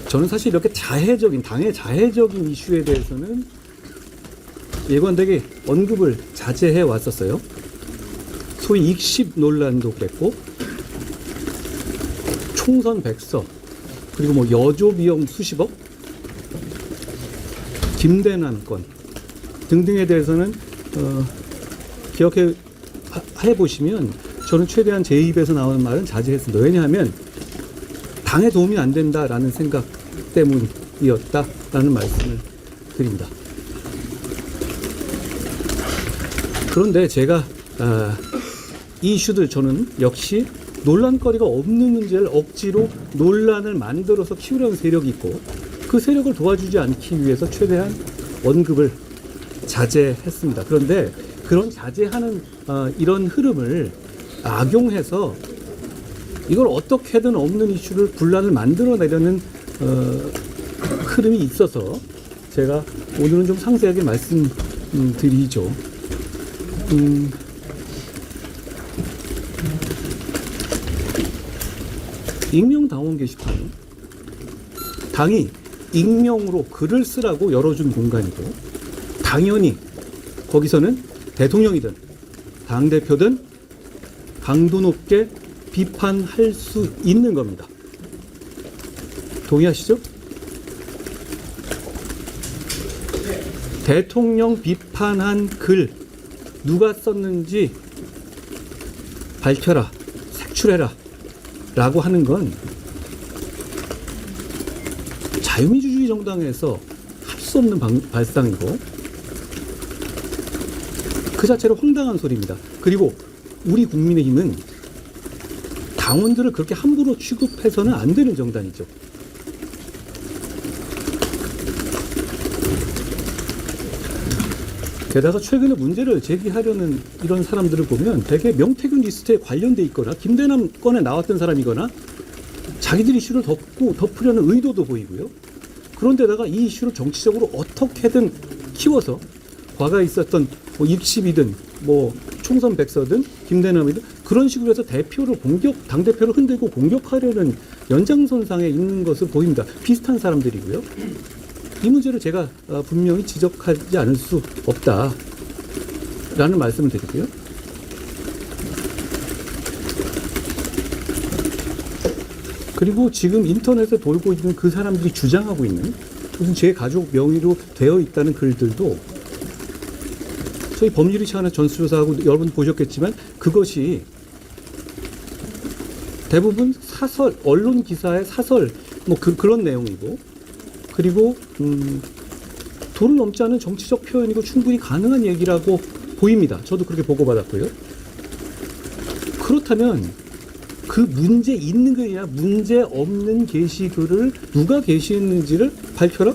저는 사실 이렇게 당의 자해적인 이슈에 대해서는 일관되게 언급을 자제해 왔었어요. 소위 익십 논란도 그랬고, 총선 백서, 그리고 뭐 여조 비용 수십억, 김대남 건 등등에 대해서는 기억해 보시면 저는 최대한 제 입에서 나오는 말은 자제했습니다. 왜냐하면 당에 도움이 안 된다라는 생각 때문이었다라는 말씀을 드립니다. 그런데 제가 이 이슈들 저는 역시 논란거리가 없는 문제를 억지로 논란을 만들어서 키우려는 세력이 있고, 그 세력을 도와주지 않기 위해서 최대한 언급을 자제했습니다. 그런데 그런 자제하는 이런 흐름을 악용해서 이걸 어떻게든 없는 이슈를 분란을 만들어내려는 흐름이 있어서 제가 오늘은 좀 상세하게 말씀드리죠. 익명 당원 게시판, 당이 익명으로 글을 쓰라고 열어준 공간이고, 당연히 거기서는 대통령이든 당대표든 강도 높게 비판할 수 있는 겁니다. 동의하시죠? 대통령 비판한 글 누가 썼는지 밝혀라, 색출해라 라고 하는 건 자유민주주의 정당에서 할 수 없는 발상이고, 그 자체로 황당한 소리입니다. 그리고 우리 국민의힘은 당원들을 그렇게 함부로 취급해서는 안 되는 정당이죠. 게다가 최근에 문제를 제기하려는 이런 사람들을 보면 대개 명태균 리스트에 관련돼 있거나 김대남 건에 나왔던 사람이거나 자기들 이슈를 덮으려는 의도도 보이고요. 그런데다가 이 이슈를 정치적으로 어떻게든 키워서 과거에 있었던 뭐 익십이든 뭐 총선 백서든 김대남이든 그런 식으로 해서 당대표를 흔들고 공격하려는 연장선상에 있는 것을 보입니다. 비슷한 사람들이고요. 이 문제를 제가 분명히 지적하지 않을 수 없다라는 말씀을 드리고요. 그리고 지금 인터넷에 돌고 있는 그 사람들이 주장하고 있는 무슨 제 가족 명의로 되어 있다는 글들도 저희 법률위 차원에서 전수조사하고 여러분 보셨겠지만 그것이 대부분 사설, 언론 기사의 사설 뭐 그런 내용이고, 그리고 도를 넘지 않은 정치적 표현이고 충분히 가능한 얘기라고 보입니다. 저도 그렇게 보고받았고요. 그렇다면 그 문제 있는 글이나 문제 없는 게시글을 누가 게시했는지를 밝혀라?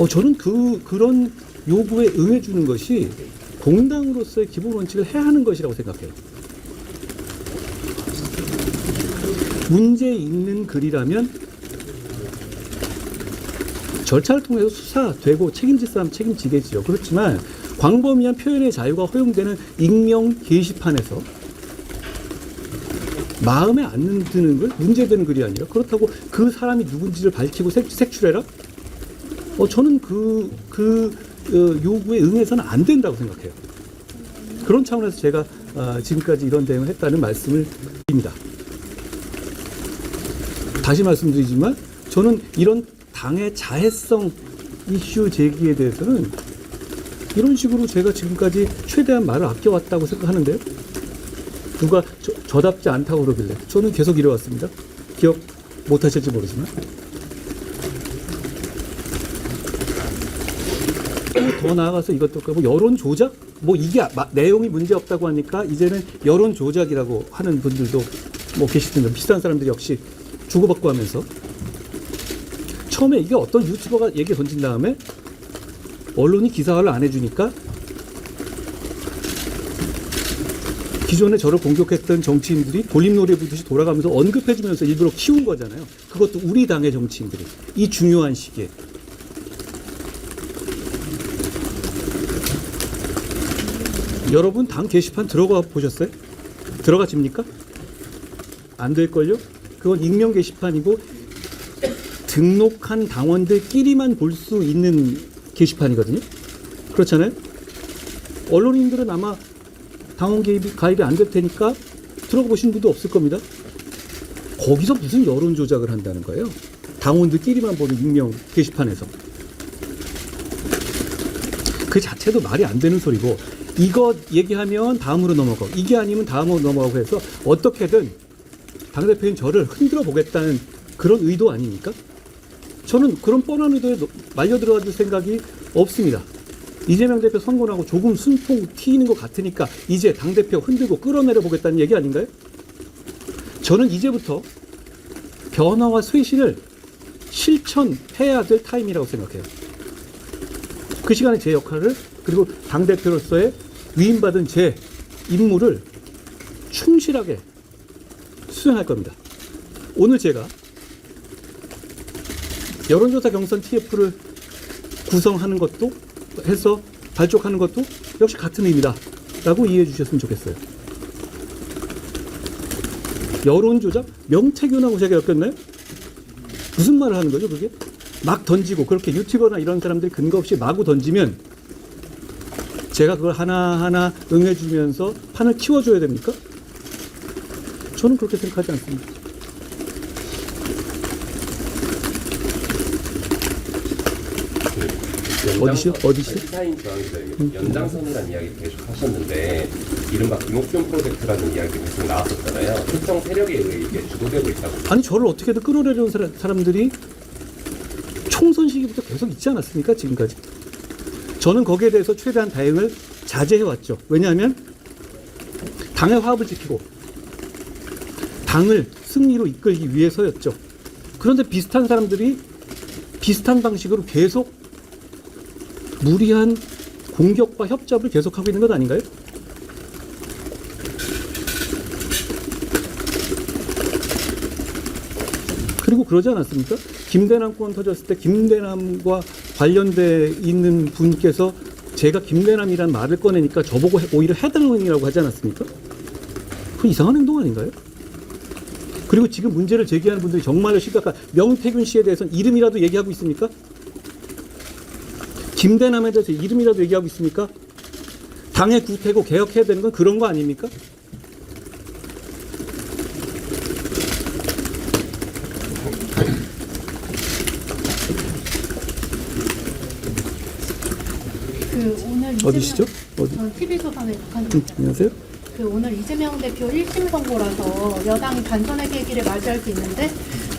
저는 그런 요구에 응해주는 것이 공당으로서의 기본 원칙을 해하는 것이라고 생각해요. 문제 있는 글이라면 절차를 통해서 수사되고 책임질 사람 책임지겠지요. 그렇지만 광범위한 표현의 자유가 허용되는 익명 게시판에서 마음에 안 드는 글, 문제되는 글이 아니라 그렇다고 그 사람이 누군지를 밝히고 색출해라? 저는 그 요구에 응해서는 안 된다고 생각해요. 그런 차원에서 제가 지금까지 이런 대응을 했다는 말씀을 드립니다. 다시 말씀드리지만 저는 이런 당의 자해성 이슈 제기에 대해서는 이런 식으로 제가 지금까지 최대한 말을 아껴왔다고 생각하는데요. 누가 저답지 않다고 그러길래 저는 계속 이래왔습니다. 기억 못하실지 모르지만. 더 나아가서 이것도 그렇고 여론 조작? 뭐 이게 내용이 문제 없다고 하니까 이제는 여론 조작이라고 하는 분들도 뭐 계시던데, 비슷한 사람들이 역시 주고받고 하면서 처음에 이게 어떤 유튜버가 얘기 던진 다음에 언론이 기사화를 안 해주니까 기존에 저를 공격했던 정치인들이 돌림노래 부르듯이 돌아가면서 언급해주면서 일부러 키운 거잖아요. 그것도 우리 당의 정치인들이 이 중요한 시기에. 여러분 당 게시판 들어가 보셨어요? 들어가집니까? 안 될걸요? 그건 익명 게시판이고 등록한 당원들끼리만 볼 수 있는 게시판이거든요. 그렇잖아요. 언론인들은 아마 당원 가입이 안 될 테니까 들어가 보신 분도 없을 겁니다. 거기서 무슨 여론 조작을 한다는 거예요. 당원들끼리만 보는 익명 게시판에서. 그 자체도 말이 안 되는 소리고, 이거 얘기하면 다음으로 넘어가, 이게 아니면 다음으로 넘어가고 해서 어떻게든 당대표인 저를 흔들어 보겠다는 그런 의도 아닙니까? 저는 그런 뻔한 의도에 말려 들어갈 생각이 없습니다. 이재명 대표 선거하고 조금 숨통 튀는 것 같으니까 이제 당대표 흔들고 끌어내려 보겠다는 얘기 아닌가요? 저는 이제부터 변화와 쇄신을 실천해야 될 타임이라고 생각해요. 그 시간에 제 역할을, 그리고 당대표로서의 위임받은 제 임무를 충실하게 수행할 겁니다. 오늘 제가 여론조사 경선 TF를 구성하는 것도 해서 발족하는 것도 역시 같은 의미다 라고 이해해 주셨으면 좋겠어요. 여론조작? 명태균하고 제가 엮였나요? 무슨 말을 하는 거죠 그게? 막 던지고, 그렇게 유튜버나 이런 사람들이 근거 없이 마구 던지면 제가 그걸 하나하나 응해주면서 판을 키워줘야 됩니까? 저는 그렇게 생각하지 않습니다. 어디시요? 시사인 중앙지사님 연장선이라는 이야기 계속 하셨는데, 이른바 김옥균 프로젝트라는 이야기 계속 나왔었잖아요. 특정 세력에 의해 이게 주도되고 있다고. 아니, 저를 어떻게든 끌어내려는 사람들이 총선 시기부터 계속 있지 않았습니까? 지금까지. 저는 거기에 대해서 최대한 대응을 자제해왔죠. 왜냐하면 당의 화합을 지키고 당을 승리로 이끌기 위해서였죠. 그런데 비슷한 사람들이 비슷한 방식으로 계속 무리한 공격과 협잡을 계속하고 있는 것 아닌가요? 그리고 그러지 않았습니까? 김대남 건 터졌을 때 김대남과 관련돼 있는 분께서 제가 김대남이라는 말을 꺼내니까 저보고 오히려 해당행위라고 하지 않았습니까? 그 이상한 행동 아닌가요? 그리고 지금 문제를 제기하는 분들이 정말로 심각한 명태균 씨에 대해서는 이름이라도 얘기하고 있습니까? 김대남에 대해서 이름이라도 얘기하고 있습니까? 당의 구태고 개혁해야 되는 건 그런 거 아닙니까? 오늘 어디시죠? 어디? TV조선의 북한 안녕하세요. 오늘 이재명 대표 1심 선고라서 여당이 반전의 계기를 맞이할 수 있는데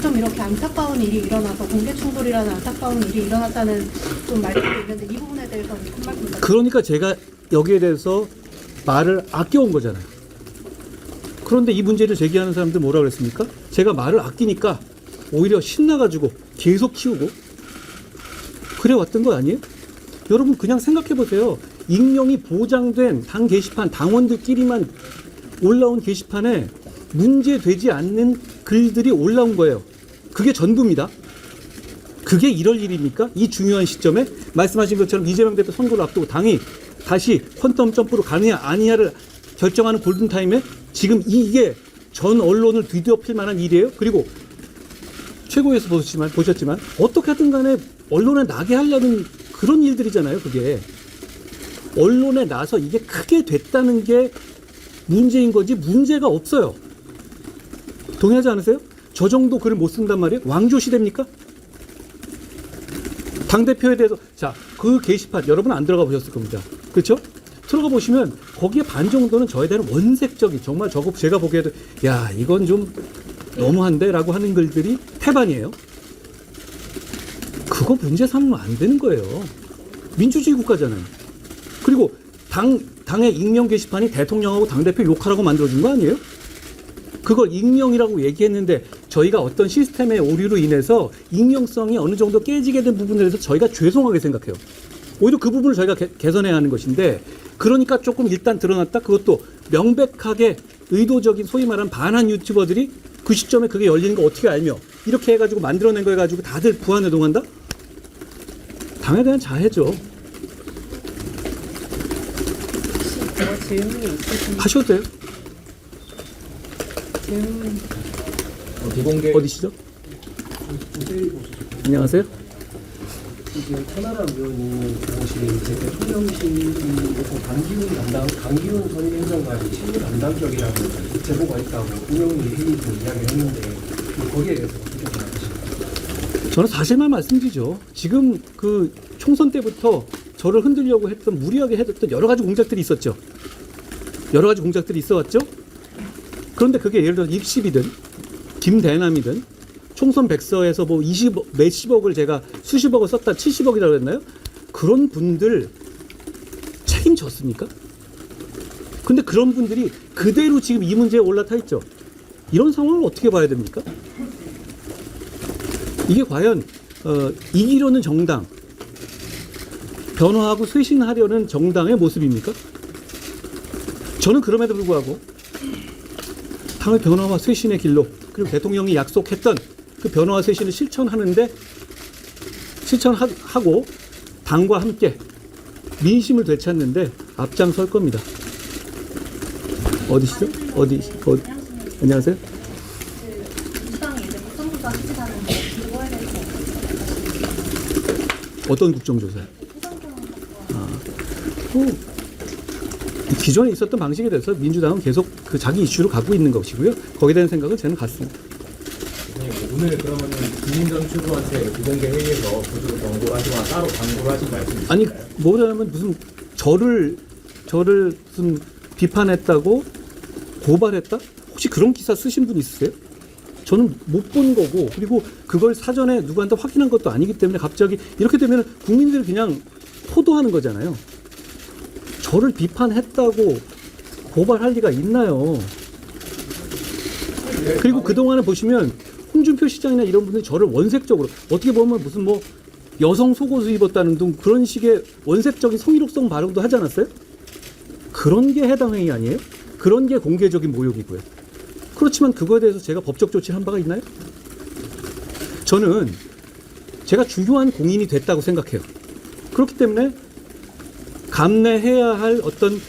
좀 이렇게 안타까운 일이 일어나서 공개 충돌이라는 안타까운 일이 일어났다는 좀 말씀도 있는데 이 부분에 대해서는 큰 말씀 부탁드립니다. 그러니까 제가 여기에 대해서 말을 아껴온 거잖아요. 그런데 이 문제를 제기하는 사람들 뭐라고 그랬습니까? 제가 말을 아끼니까 오히려 신나가지고 계속 키우고 그래 왔던 거 아니에요? 여러분 그냥 생각해 보세요. 익명이 보장된 당 게시판, 당원들끼리만 올라온 게시판에 문제되지 않는 글들이 올라온 거예요. 그게 전부입니다. 그게 이럴 일입니까? 이 중요한 시점에 말씀하신 것처럼 이재명 대표 선거를 앞두고 당이 다시 퀀텀 점프로 가느냐 아니냐를 결정하는 골든타임에 지금 이게 전 언론을 뒤덮일 만한 일이에요. 그리고 최고위에서 보셨지만 어떻게든 간에 언론에 나게 하려는 그런 일들이잖아요. 그게 언론에 나서 이게 크게 됐다는 게 문제인 거지 문제가 없어요. 동의하지 않으세요? 저 정도 글을 못 쓴단 말이에요? 왕조 시대입니까? 당대표에 대해서 자, 그 게시판 여러분 안 들어가 보셨을 겁니다. 그렇죠? 들어가 보시면 거기에 반 정도는 저에 대한 원색적인 정말 저거 제가 보기에도 야 이건 좀 너무한데 라고 하는 글들이 태반이에요. 그거 문제 삼으면 안 되는 거예요. 민주주의 국가잖아요. 그리고 당의 익명 게시판이 대통령하고 당대표 욕하라고 만들어준 거 아니에요? 그걸 익명이라고 얘기했는데 저희가 어떤 시스템의 오류로 인해서 익명성이 어느 정도 깨지게 된 부분에 대해서 저희가 죄송하게 생각해요. 오히려 그 부분을 저희가 개선해야 하는 것인데 그러니까 조금 일단 드러났다. 그것도 명백하게 의도적인 소위 말하는 반한 유튜버들이 그 시점에 그게 열리는 거 어떻게 알며 이렇게 해가지고 만들어낸 거 해가지고 다들 부안해동한다? 당에 대한 자해죠. 질문이 있으신가요? 하셔도 돼요. 질문. 비공개 어디시죠? 안녕하세요. 지금 천하람 의원이 당시 이제 대통령실이 강기훈 전 행정관이 실무 담당격이라고 제보가 있다고 운영위 회의에서 이야기를 했는데 거기에 대해서 어떻게 생각하십니까? 저는 사실만 말씀드리죠. 지금 그 총선 때부터 저를 흔들려고 했던, 무리하게 했던 여러 가지 공작들이 있었죠. 여러 가지 공작들이 있어왔죠. 그런데 그게 예를 들어서 익십이든 김대남이든 총선 백서에서 뭐 20억, 몇십억을 제가 수십억을 썼다 70억이라고 했나요? 그런 분들 책임졌습니까? 근데 그런 분들이 그대로 지금 이 문제에 올라타 있죠. 이런 상황을 어떻게 봐야 됩니까? 이게 과연 이기려는 정당, 변화하고 쇄신하려는 정당의 모습입니까? 저는 그럼에도 불구하고 당의 변화와 쇄신의 길로, 그리고 대통령이 약속했던 그 변화와 쇄신을 실천하고 당과 함께 민심을 되찾는데 앞장설 겁니다. 어디시죠? 어디? 안녕하세요. 민주당이 이제 국정조사 하시다는 거 그거에 대해서 어떤 국정조사요? 기존에 있었던 방식에 대해서 민주당은 계속 그 자기 이슈를 갖고 있는 것이고요. 거기에 대한 생각은 저는 같습니다. 오늘 그러면은 김민정 최고한테 비공개 회의에서 구조로 경고를 하시거나 따로 광고를 하신 말씀이신가요? 아니 뭐냐면 무슨 저를 무슨 비판했다고 고발했다? 혹시 그런 기사 쓰신 분 있으세요? 저는 못 본 거고, 그리고 그걸 사전에 누구한테 확인한 것도 아니기 때문에 갑자기 이렇게 되면 국민들이 그냥 호도하는 거잖아요. 저를 비판했다고 고발할 리가 있나요? 그리고 그동안에 보시면 홍준표 시장이나 이런 분들이 저를 원색적으로, 어떻게 보면 무슨 뭐 여성 속옷을 입었다는 등 그런 식의 원색적인 성희롱성 발언도 하지 않았어요? 그런 게 해당 행위 아니에요? 그런 게 공개적인 모욕이고요. 그렇지만 그거에 대해서 제가 법적 조치를 한 바가 있나요? 저는 제가 중요한 공인이 됐다고 생각해요. 그렇기 때문에 감내해야 할 어떤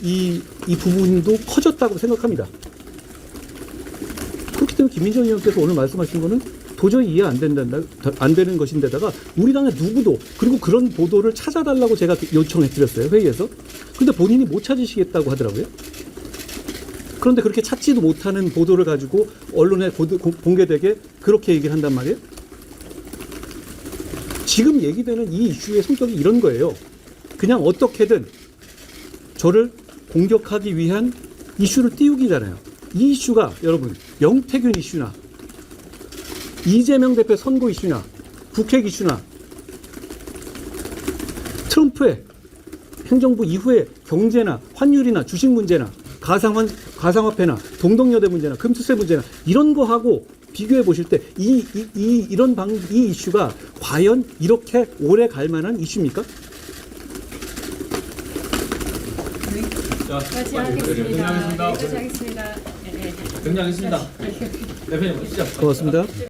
이 부분도 커졌다고 생각합니다. 그렇기 때문에 김민정 의원께서 오늘 말씀하신 거는 도저히 이해 안 되는 것인데다가 우리 당의 누구도, 그리고 그런 보도를 찾아달라고 제가 요청해드렸어요, 회의에서. 근데 본인이 못 찾으시겠다고 하더라고요. 그런데 그렇게 찾지도 못하는 보도를 가지고 언론에 공개되게 그렇게 얘기를 한단 말이에요. 지금 얘기되는 이 이슈의 성격이 이런 거예요. 그냥 어떻게든 저를 공격하기 위한 이슈를 띄우기잖아요. 이 이슈가 여러분 명태균 이슈나 이재명 대표 선거 이슈나 북핵 이슈나 트럼프의 행정부 이후의 경제나 환율이나 주식 문제나 가상화폐나 동덕여대 문제나 금투세 문제나 이런 거하고 비교해 보실 때 이 이슈가 과연 이렇게 오래 갈 만한 이슈입니까? 정리하겠습니다. 네, 정리하겠습니다. 대표님, 시작. 고맙습니다.